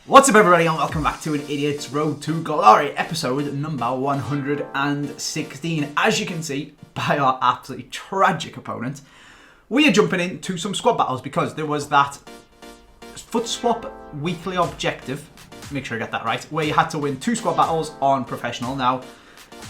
What's up everybody and welcome back to an Idiot's Road to Glory episode number 116. As you can see by our absolutely tragic opponent, we are jumping into some squad battles because there was that foot swap weekly objective, make sure I get that right, where you had to win 2 squad battles on professional. Now,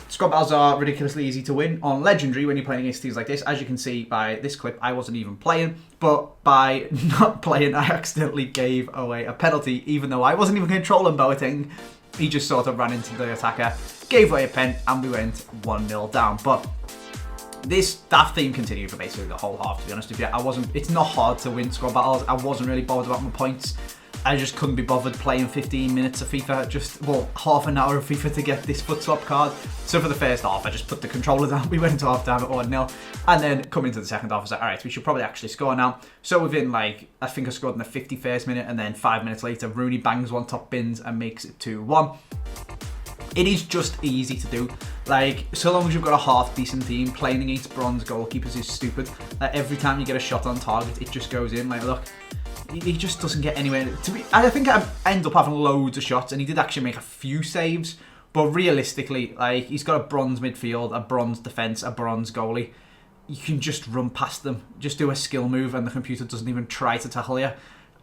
squad battles are ridiculously easy to win on legendary when you're playing against teams like this. As you can see by this clip, I wasn't even playing, but by not playing, I accidentally gave away a penalty, even though I wasn't even controlling Boateng. He just sort of ran into the attacker, gave away a pen, and we went 1-0 down. But that theme continued for basically the whole half, to be honest with you. It's not hard to win squad battles. I wasn't really bothered about my points. I just couldn't be bothered playing 15 minutes of FIFA, half an hour of FIFA to get this foot swap card. So for the first half, I just put the controller down. We went into half time at 1-0. And then coming into the second half, I was like, all right, we should probably actually score now. So within I think I scored in the 51st minute, and then 5 minutes later, Rooney bangs one top bins and makes it 2-1. It is just easy to do. So long as you've got a half decent team, playing against bronze goalkeepers is stupid. Every time you get a shot on target, it just goes in. Look, he just doesn't get anywhere. I think I end up having loads of shots, and he did actually make a few saves. But realistically, he's got a bronze midfield, a bronze defence, a bronze goalie. You can just run past them, just do a skill move, and the computer doesn't even try to tackle you.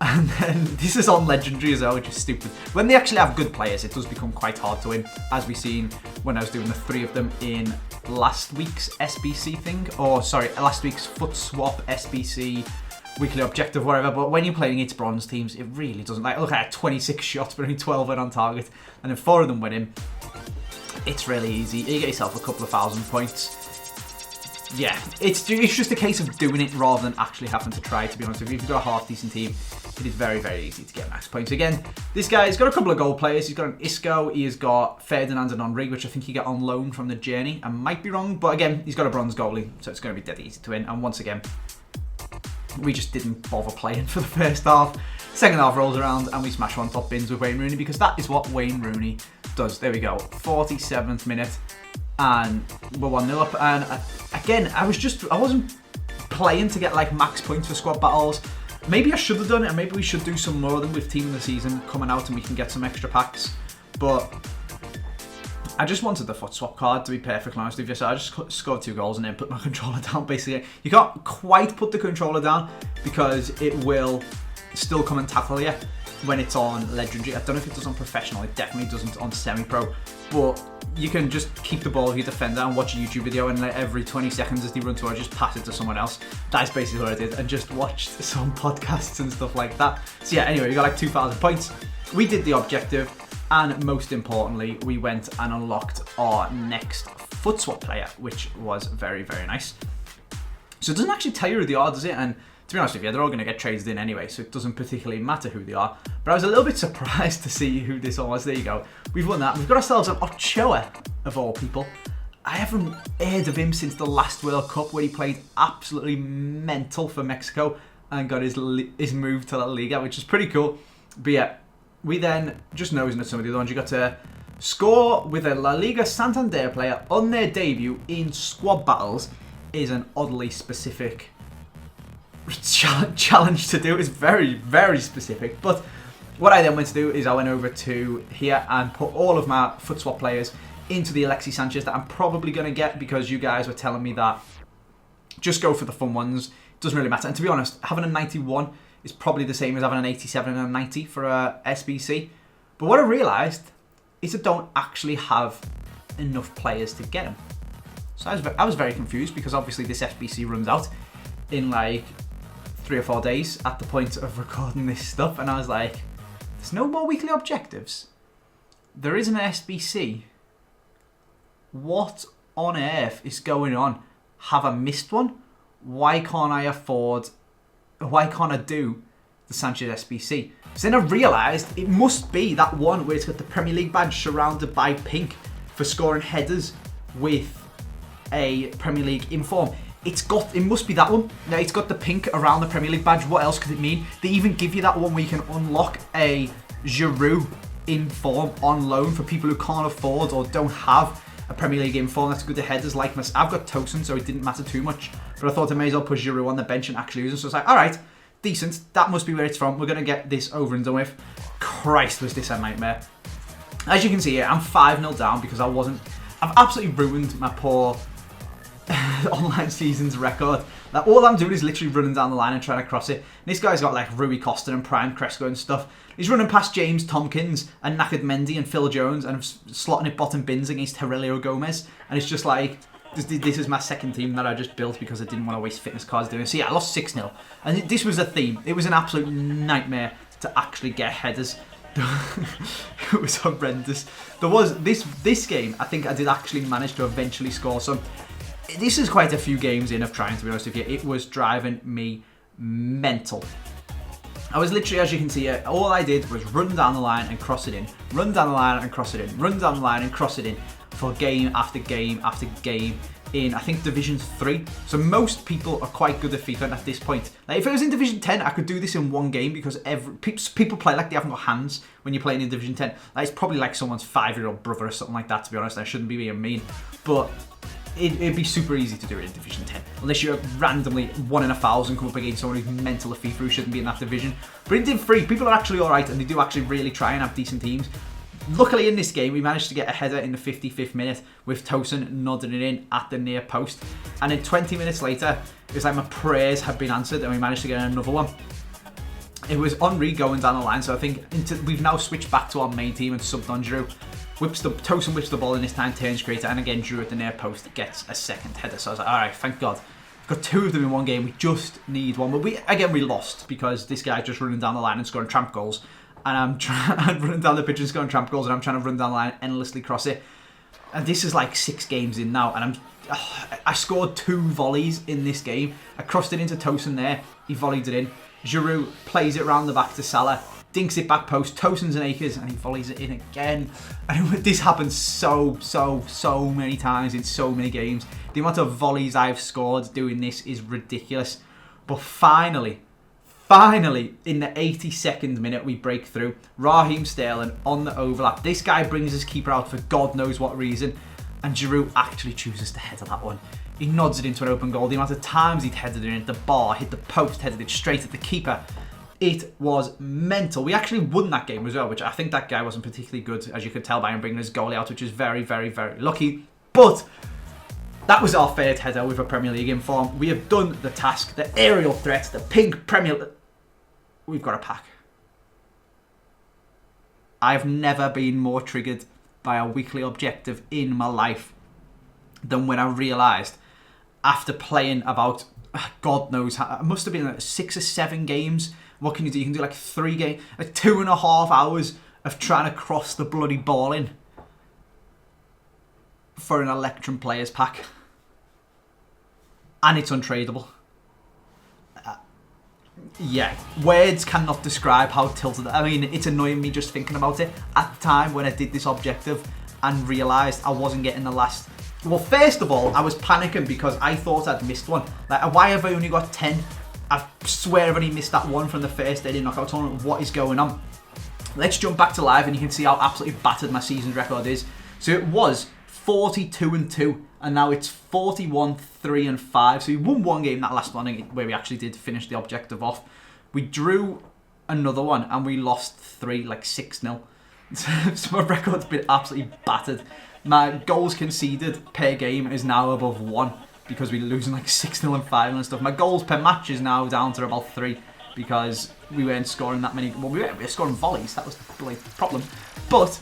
And then this is on legendary as well, which is stupid. When they actually have good players, it does become quite hard to win, as we seen when I was doing the 3 of them in last week's SBC thing, last week's foot swap SBC weekly objective, whatever. But when you're playing against bronze teams, it really doesn't. Look, I had 26 shots, but only 12 went on target, and then 4 of them went in. It's really easy. You get yourself a couple of 1,000 points. Yeah, it's just a case of doing it rather than actually having to try, to be honest. If you've got a half decent team, it is very, very easy to get max points. Again, this guy's got a couple of goal players. He's got an Isco, he has got Ferdinand and Henry, which I think he got on loan from the Journey. I might be wrong, but again, he's got a bronze goalie, so it's going to be dead easy to win. And once again, we just didn't bother playing for the first half. Second half rolls around and we smash one top bins with Wayne Rooney, because that is what Wayne Rooney does. There we go, 47th minute, and we're 1-0 up. And again, I wasn't playing to get max points for squad battles. Maybe I should have done it, and maybe we should do some more of them with Team of the Season coming out, and we can get some extra packs. But I just wanted the foot swap card, to be perfectly honest with you. So I just scored 2 goals and then put my controller down, basically. You can't quite put the controller down because it will still come and tackle you when it's on legendary. I don't know if it does on professional. It definitely doesn't on semi-pro. But you can just keep the ball with your defender and watch a YouTube video, and every 20 seconds as they run towards, just pass it to someone else. That's basically what I did, and just watched some podcasts and stuff like that. So yeah, anyway, we got 2,000 points. We did the objective. And most importantly, we went and unlocked our next foot swap player, which was very, very nice. So it doesn't actually tell you who they are, does it? And to be honest with you, they're all going to get traded in anyway, so it doesn't particularly matter who they are. But I was a little bit surprised to see who this one was. There you go. We've won that. We've got ourselves an Ochoa, of all people. I haven't heard of him since the last World Cup, where he played absolutely mental for Mexico and got his move to La Liga, which is pretty cool. But yeah, we then, just nosing at some of the other ones, you got to score with a La Liga Santander player on their debut in squad battles is an oddly specific challenge to do. It's very, very specific. But what I then went to do is I went over to here and put all of my foot swap players into the Alexis Sanchez that I'm probably going to get, because you guys were telling me that just go for the fun ones. It doesn't really matter. And to be honest, having a 91 is probably the same as having an 87 and a 90 for a SBC. But what I realised is I don't actually have enough players to get them. So I was very confused, because obviously this SBC runs out in 3 or 4 days at the point of recording this stuff. And I was like, there's no more weekly objectives. There isn't an SBC. What on earth is going on? Have I missed one? Why can't I do the Sanchez SBC? So then I realised it must be that one where it's got the Premier League badge surrounded by pink for scoring headers with a Premier League inform. It must be that one. Now, it's got the pink around the Premier League badge. What else could it mean? They even give you that one where you can unlock a Giroud inform on loan for people who can't afford or don't have a Premier League inform that's good to headers like myself. I've got Tosin, so it didn't matter too much. But I thought I may as well put Giroud on the bench and actually use him. So I was like, all right, decent. That must be where it's from. We're going to get this over and done with. Christ, was this a nightmare. As you can see here, I'm 5-0 down because I've absolutely ruined my poor online seasons record. Like, all I'm doing is literally running down the line and trying to cross it. And this guy's got like Rui Costa and Prime Cresco and stuff. He's running past James Tompkins and Naked Mendy and Phil Jones and slotting it bottom bins against Aurelio Gomez. And it's just like, this is my second team that I just built because I didn't want to waste fitness cards doing it. So yeah, I lost 6-0. And this was a theme. It was an absolute nightmare to actually get headers. It was horrendous. There was this game, I think I did actually manage to eventually score some. This is quite a few games in of trying, to be honest with you. It was driving me mental. I was literally, as you can see here, all I did was run down the line and cross it in. Run down the line and cross it in. Run down the line and cross it in for game after game after game in, I think, Division 3. So most people are quite good at FIFA at this point. Like, if it was in Division 10, I could do this in one game because people play like they haven't got hands when you're playing in Division 10. Like, it's probably like someone's 5-year-old brother or something like that, to be honest. I shouldn't be being mean. But it'd be super easy to do it in Division 10. Unless you're randomly 1 in 1,000 come up against someone who's mental at FIFA who shouldn't be in that division. But in Div 3, people are actually alright and they do actually really try and have decent teams. Luckily in this game, we managed to get a header in the 55th minute with Tosin nodding it in at the near post. And then 20 minutes later, it was like my prayers had been answered and we managed to get another one. It was Henry going down the line, so I think we've now switched back to our main team and subbed on Drew. Tosin whips the ball in this time, turns creator, and again Drew at the near post gets a second header. So I was like, alright, thank God. We've got 2 of them in one game, we just need one. But we lost because this guy just running down the line and scoring tramp goals. And I'm running down the pitch and scoring tramp goals, and I'm trying to run down the line, endlessly cross it. And this is like 6 games in now, and I scored 2 volleys in this game. I crossed it into Tosin there, he volleyed it in. Giroud plays it round the back to Salah, dinks it back post, Tosin's and Akers, and he volleys it in again. And this happens so many times in so many games. The amount of volleys I've scored doing this is ridiculous. But finally, in the 82nd minute, we break through. Raheem Sterling on the overlap. This guy brings his keeper out for God knows what reason. And Giroud actually chooses to header that one. He nods it into an open goal. The amount of times he'd headed it into the bar, hit the post, headed it straight at the keeper. It was mental. We actually won that game as well, which I think that guy wasn't particularly good, as you could tell by him bringing his goalie out, which is very lucky. But that was our 3rd header with a Premier League inform. We have done the task. The aerial threat, the pink Premier... We've got a pack. I've never been more triggered by a weekly objective in my life than when I realised, after playing about, God knows how, it must have been like 6 or 7 games. What can you do? You can do like 3 games, like 2.5 hours of trying to cross the bloody ball in for an Electrum Players pack. And it's untradeable. Yeah, words cannot describe how tilted. I mean, it's annoying me just thinking about it. At the time when I did this objective and realised I wasn't getting the last... Well, first of all, I was panicking because I thought I'd missed one. Like, why have I only got 10? I swear I've only missed that one from the first day in knockout tournament. What is going on? Let's jump back to live and you can see how absolutely battered my season's record is. So it was 42-2 and now it's 41-3-5. So we won one game, that last one, where we actually did finish the objective off. We drew another one and we lost 3, like 6-0. So my record's been absolutely battered. My goals conceded per game is now above 1 because we're losing like 6-0 and 5 and stuff. My goals per match is now down to about 3 because we weren't scoring that many. Well, we were scoring volleys. That was the problem. But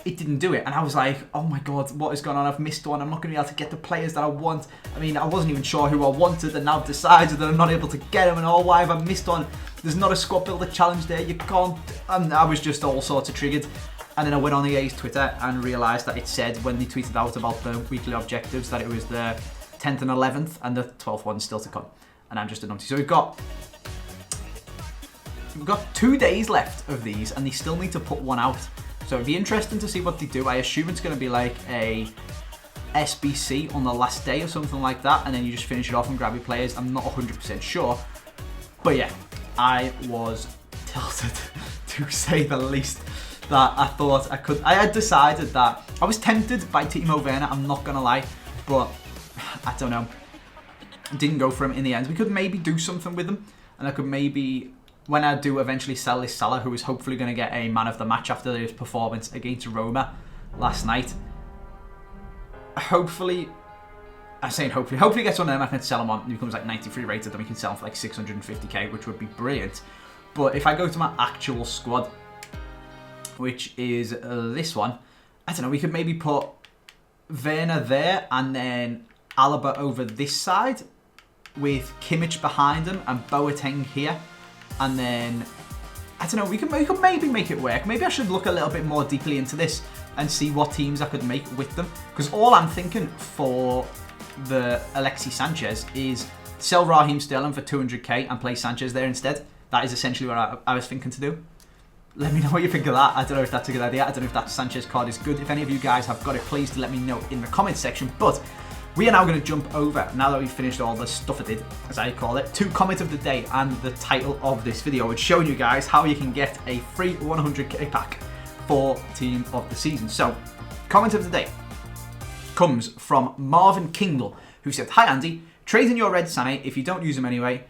it didn't do it. And I was like, oh my God, what is going on? I've missed one. I'm not going to be able to get the players that I want. I mean, I wasn't even sure who I wanted and now I've decided that I'm not able to get them. And oh, why have I missed one? There's not a squad builder challenge there. You can't. And I was just all sorts of triggered. And then I went on EA's Twitter and realised that it said when they tweeted out about the weekly objectives that it was the 10th and 11th and the 12th one still to come. And I'm just a numpty. So we've got 2 days left of these and they still need to put one out. So it'd be interesting to see what they do. I assume it's going to be like a SBC on the last day or something like that. And then you just finish it off and grab your players. I'm not 100% sure. But yeah, I was tilted to say the least. That I thought I could. I had decided that I was tempted by Timo Werner, I'm not gonna lie, but I don't know. Didn't go for him in the end. We could maybe do something with him. And I could maybe, when I do eventually sell this Salah, who is hopefully going to get a man of the match after his performance against Roma last night, hopefully gets one of them. I can sell him on. He becomes like 93 rated, then we can sell him for like 650k, which would be brilliant. But if I go to my actual squad, which is this one, I don't know, we could maybe put Werner there and then Alaba over this side with Kimmich behind him and Boateng here. And then, I don't know, we could maybe make it work. Maybe I should look a little bit more deeply into this and see what teams I could make with them. Because all I'm thinking for the Alexis Sanchez is sell Raheem Sterling for 200k and play Sanchez there instead. That is essentially what I was thinking to do. Let me know what you think of that. I don't know if that's a good idea. I don't know if that Sanchez card is good. If any of you guys have got it, please let me know in the comment section. But we are now going to jump over, now that we've finished all the stuff I did, as I call it, to comment of the day and the title of this video. It's showing you guys how you can get a free 100k pack for Team of the Season. So, comment of the day comes from Marvin Kingle, who said, "Hi Andy, trade in your red Sané if you don't use them anyway,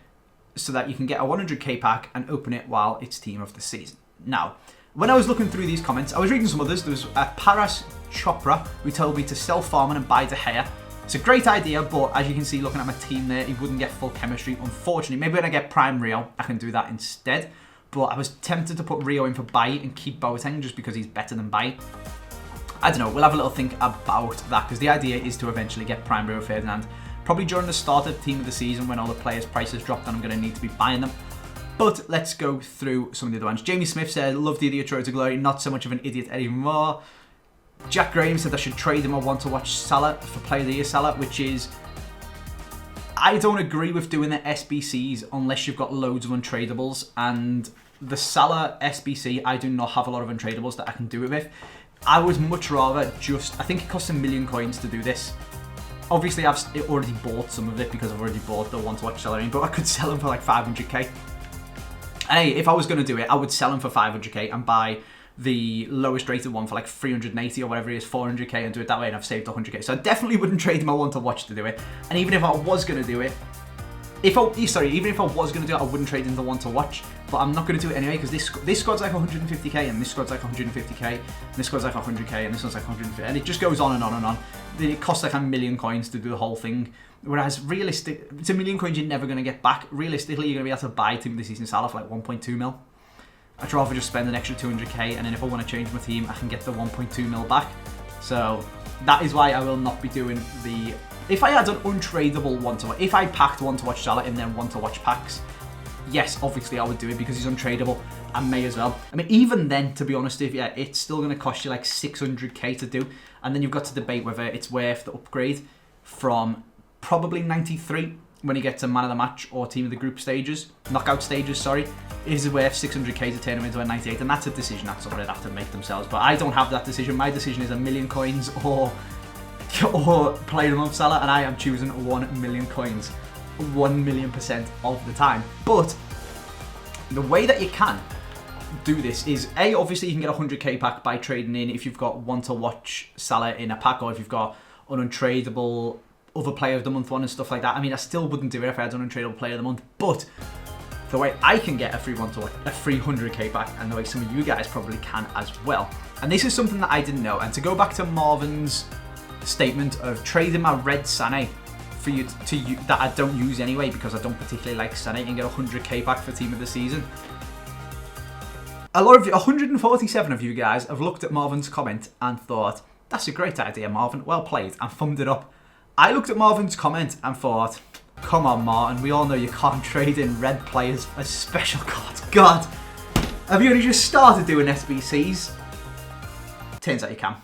so that you can get a 100k pack and open it while it's Team of the Season." Now, when I was looking through these comments, I was reading some others. There was Paras Chopra, who told me to sell Farman and buy De Gea. It's a great idea, but as you can see, looking at my team there, he wouldn't get full chemistry, unfortunately. Maybe when I get Prime Rio, I can do that instead. But I was tempted to put Rio in for Bailly and keep Boateng just because he's better than Bailly. I don't know, we'll have a little think about that, because the idea is to eventually get Prime Rio Ferdinand. Probably during the start of the Team of the Season, when all the players' prices drop, then I'm going to need to be buying them. But let's go through some of the other ones. Jamie Smith said, "Love the idiot road to glory, not so much of an idiot anymore." Jack Graham said I should trade him or want to watch Salah for Player of the Year Salah, which is... I don't agree with doing the SBCs unless you've got loads of untradables, and the Salah SBC, I do not have a lot of untradables that I can do it with. I would much rather just... I think it costs 1 million coins to do this. Obviously, I've already bought some of it because I've already bought the want to watch Salah, but I could sell him for like 500k. And hey, if I was going to do it, I would sell him for 500k and buy the lowest rated one for like 380 or whatever it is, 400k, and do it that way, and I've saved 100k. So I definitely wouldn't trade him. I want to watch to do it. And even if I was going to do it, even if I was going to do it, I wouldn't trade in the one to watch. But I'm not going to do it anyway, because this squad's like 150k, and this squad's like 150k, and this squad's like 100k, and this one's like 150, and it just goes on and on and on. It costs like 1 million coins to do the whole thing. Whereas it's 1 million coins you're never going to get back. Realistically, you're going to be able to buy Team of the Season Salah for like 1.2 mil. I'd rather just spend an extra 200k, and then if I want to change my team, I can get the 1.2 mil back. So that is why I will not be doing the... If I had an untradeable one to watch, if I packed one to watch Salah and then one to watch packs, yes, obviously I would do it because he's untradeable. I may as well. I mean, even then, to be honest with you, it's still going to cost you like 600k to do, and then you've got to debate whether it's worth the upgrade from probably 93 when you get to Man of the Match or Team of the Group stages, knockout stages, sorry. Is it worth 600k to turn him into a 98? And that's a decision that someone would have to make themselves. But I don't have that decision. My decision is 1 million coins or Player of the Month Salah, and I am choosing 1 million coins 1,000,000% of the time. But the way that you can do this is, A, obviously you can get a 100k pack by trading in if you've got one to watch Salah in a pack, or if you've got an untradeable other Player of the Month one and stuff like that. I mean, I still wouldn't do it if I had an untradeable Player of the Month, but the way I can get a free one to watch, a free 100k back, and the way some of you guys probably can as well. And this is something that I didn't know. And to go back to Marvin's statement of trading my red Sané for you that I don't use anyway because I don't particularly like Sané, and get a 100k back for Team of the Season. A lot of you, 147 of you guys, have looked at Marvin's comment and thought, "That's a great idea, Marvin. Well played," and thumbed it up. I looked at Marvin's comment and thought, "Come on, Martin. We all know you can't trade in red players as special cards. God, have you only just started doing SBCs?" Turns out you can.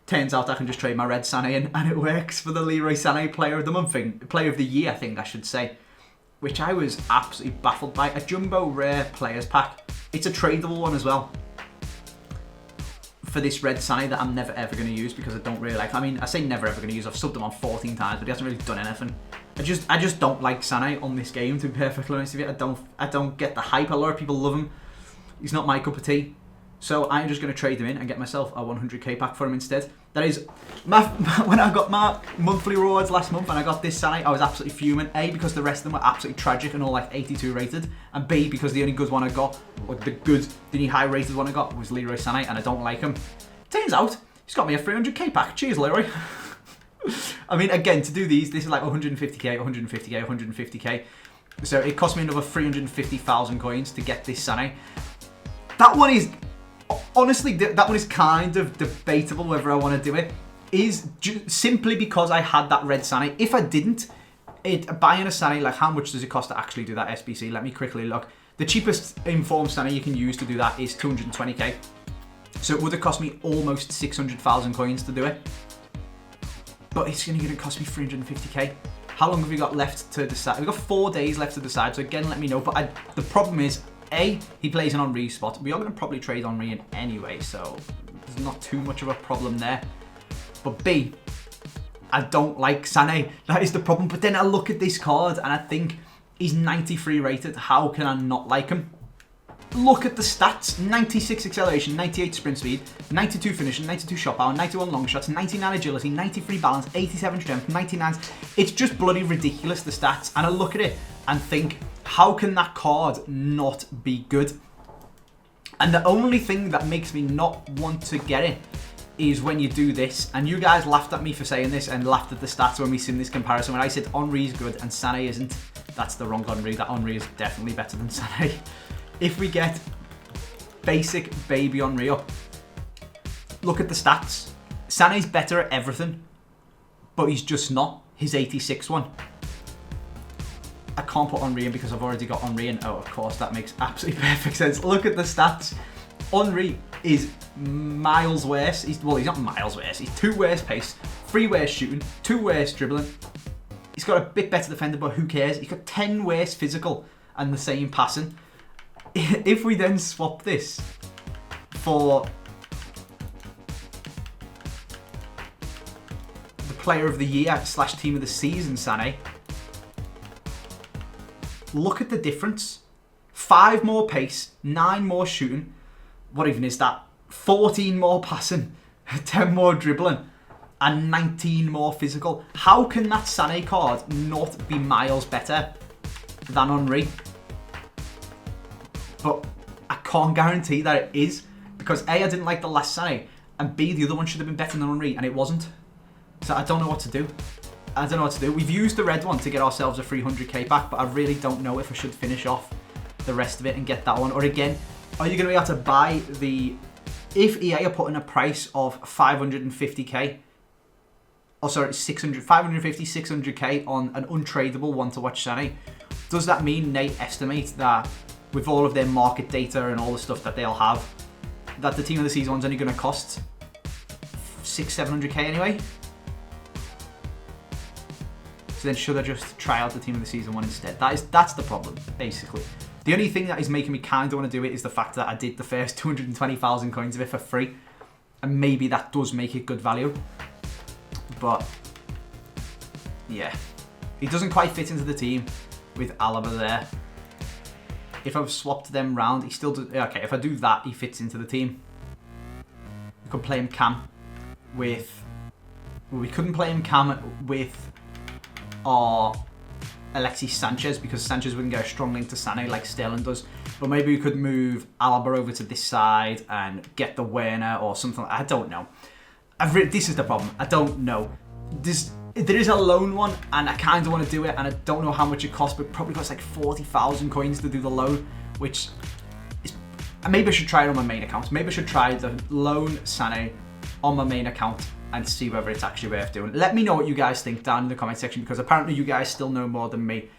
Turns out I can just trade my red Sané in, and it works for the Leroy Sané Player of the Month thing. Player of the Year, I think I should say. Which I was absolutely baffled by. A Jumbo Rare Players Pack. It's a tradable one as well. For this red Sané that I'm never ever going to use because I don't really like. I mean, I say never ever going to use. I've subbed him on 14 times, but he hasn't really done anything. I just don't like Sané on this game, to be perfectly honest with you. I don't get the hype. A lot of people love him. He's not my cup of tea. So I'm just going to trade him in and get myself a 100k pack for him instead. That is, when I got my monthly rewards last month and I got this Sané, I was absolutely fuming. A, because the rest of them were absolutely tragic and all like 82 rated. And B, because the only good one I got, or the only high rated one I got was Leroy Sané, and I don't like him. Turns out, he's got me a 300k pack. Cheers, Leroy. I mean, again, to do these, this is like 150k, 150k, 150k. So it cost me another 350,000 coins to get this Sané. That one is... Honestly, that one is kind of debatable whether I want to do it. Is simply because I had that red Sané. If I didn't, buying a Sané, like how much does it cost to actually do that SBC? Let me quickly look. The cheapest informed Sané you can use to do that is 220k. So it would have cost me almost 600,000 coins to do it. But it's only going to cost me 350k. How long have we got left to decide? We've got 4 days left to decide. So again, let me know. But the problem is, A, he plays an Henry spot. We are going to probably trade Henry in anyway, so there's not too much of a problem there. But B, I don't like Sané. That is the problem. But then I look at this card and I think he's 93 rated. How can I not like him? Look at the stats. 96 acceleration, 98 sprint speed, 92 finishing, 92 shot power, 91 long shots, 99 agility, 93 balance, 87 strength, 99. It's just bloody ridiculous, the stats. And I look at it and think, how can that card not be good? And the only thing that makes me not want to get it is when you do this. And you guys laughed at me for saying this and laughed at the stats when we seen this comparison. When I said Henry's good and Sané isn't, that's the wrong Henry. That Henry is definitely better than Sané. If we get basic baby Henry up, look at the stats. Sané's better at everything, but he's just not. His 86 one. I can't put Henry in because I've already got Henry in. Oh, of course, that makes absolutely perfect sense. Look at the stats. Henry is miles worse. He's not miles worse. He's 2 worse pace, 3 worse shooting, 2 worse dribbling. He's got a bit better defender, but who cares? He's got 10 worse physical and the same passing. If we then swap this for the player of the year / team of the season, Sané, look at the difference. 5 more pace, 9 more shooting. What even is that? 14 more passing, 10 more dribbling, and 19 more physical. How can that Sané card not be miles better than Henry? But I can't guarantee that it is, because A, I didn't like the last Sané, and B, the other one should have been better than Henry, and it wasn't. So I don't know what to do. I don't know what to do. We've used the red one to get ourselves a 300k back, but I really don't know if I should finish off the rest of it and get that one. Or again, are you going to be able to buy the... If EA are putting a price of 550k, oh sorry, 550, 600k on an untradeable one to watch Sané, does that mean they estimate that with all of their market data and all the stuff that they'll have, that the team of the season one's only going to cost 600-700k anyway? So then should I just try out the team of the season one instead? That's the problem, basically. The only thing that is making me kind of want to do it is the fact that I did the first 220,000 coins of it for free. And maybe that does make it good value. But, yeah. He doesn't quite fit into the team with Alaba there. If I've swapped them round, he still does... Okay, if I do that, he fits into the team. We could play him cam with... Well, we couldn't play him cam with our Alexis Sanchez, because Sanchez wouldn't get a strong link to Sané like Sterling does. But maybe we could move Alaba over to this side and get the Werner or something. I don't know. This is the problem. I don't know. There is a loan one, and I kind of want to do it, and I don't know how much it costs, but it probably costs like 40,000 coins to do the loan, which is... Maybe I should try it on my main account. Maybe I should try the loan Sané on my main account and see whether it's actually worth doing. Let me know what you guys think down in the comment section, because apparently you guys still know more than me,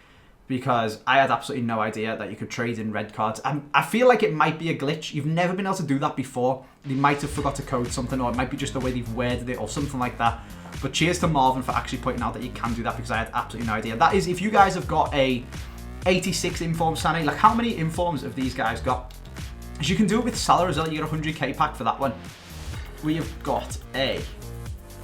because I had absolutely no idea that you could trade in red cards. I feel like it might be a glitch. You've never been able to do that before. They might have forgot to code something, or it might be just the way they've worded it or something like that. But cheers to Marvin for actually pointing out that you can do that, because I had absolutely no idea. That is, if you guys have got a 86 informed Sané, like how many informs have these guys got? As you can do it with Salah as well, you get a 100k pack for that one. We have got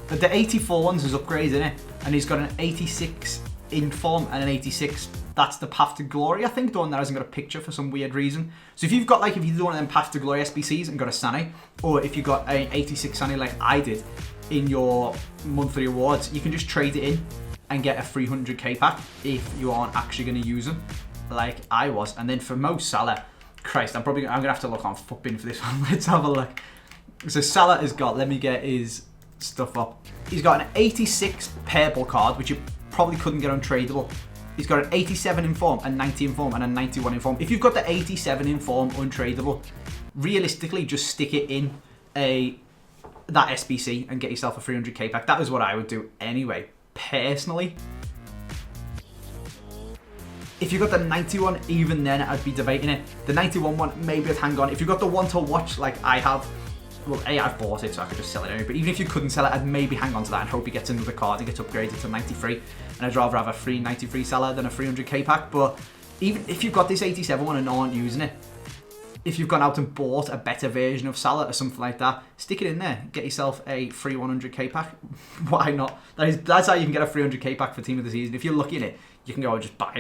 the 84 ones is upgraded, isn't it? And he's got an 86 inform and an 86 That's the Path to Glory, I think. The one that hasn't got a picture for some weird reason. So if you've got, like, if you do one of them Path to Glory SBCs and got a Sané, or if you got an 86 Sané like I did in your monthly awards, you can just trade it in and get a 300k pack if you aren't actually going to use them, like I was. And then for Mo Salah, Christ, I'm going to have to look on Futbin for this one. Let's have a look. So Salah has got, let me get his stuff up. He's got an 86 payable card, which you probably couldn't get untradeable. He's got an 87 in form, a 90 in form, and a 91 in form. If you've got the 87 in form untradeable, realistically, just stick it in that SBC and get yourself a 300k pack. That is what I would do anyway, personally. If you got the 91, even then I'd be debating it. The 91 one, maybe I'd hang on. If you got the one to watch like I have, well, I've bought it, so I could just sell it anyway. But even if you couldn't sell it, I'd maybe hang on to that and hope he gets another card and gets upgraded to 93. And I'd rather have a free 93 seller than a 300k pack. But even if you've got this 87 one and aren't using it, if you've gone out and bought a better version of Salah or something like that, stick it in there. Get yourself a free 100k pack. Why not? That's how you can get a 300k pack for Team of the Season. If you're lucky in it, you can go and just buy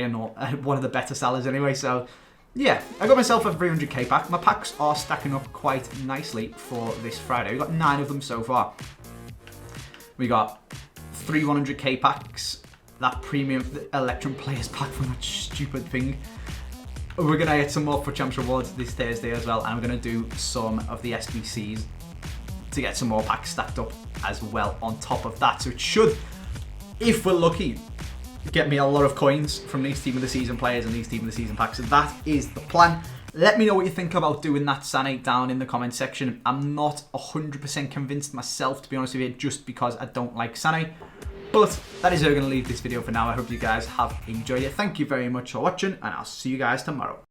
one of the better sellers anyway. So yeah, I got myself a 300k pack. My packs are stacking up quite nicely for this Friday. We've got 9 of them so far. We got 3 100k packs. That premium Electrum Players pack from that stupid thing. We're going to get some more for Champs Rewards this Thursday as well. And I'm going to do some of the SBCs to get some more packs stacked up as well on top of that. So it should, if we're lucky, get me a lot of coins from these Team of the Season players and these Team of the Season packs. So that is the plan. Let me know what you think about doing that Sané down in the comment section. I'm not 100% convinced myself, to be honest with you, just because I don't like Sané. But that is how we're going to leave this video for now. I hope you guys have enjoyed it. Thank you very much for watching, and I'll see you guys tomorrow.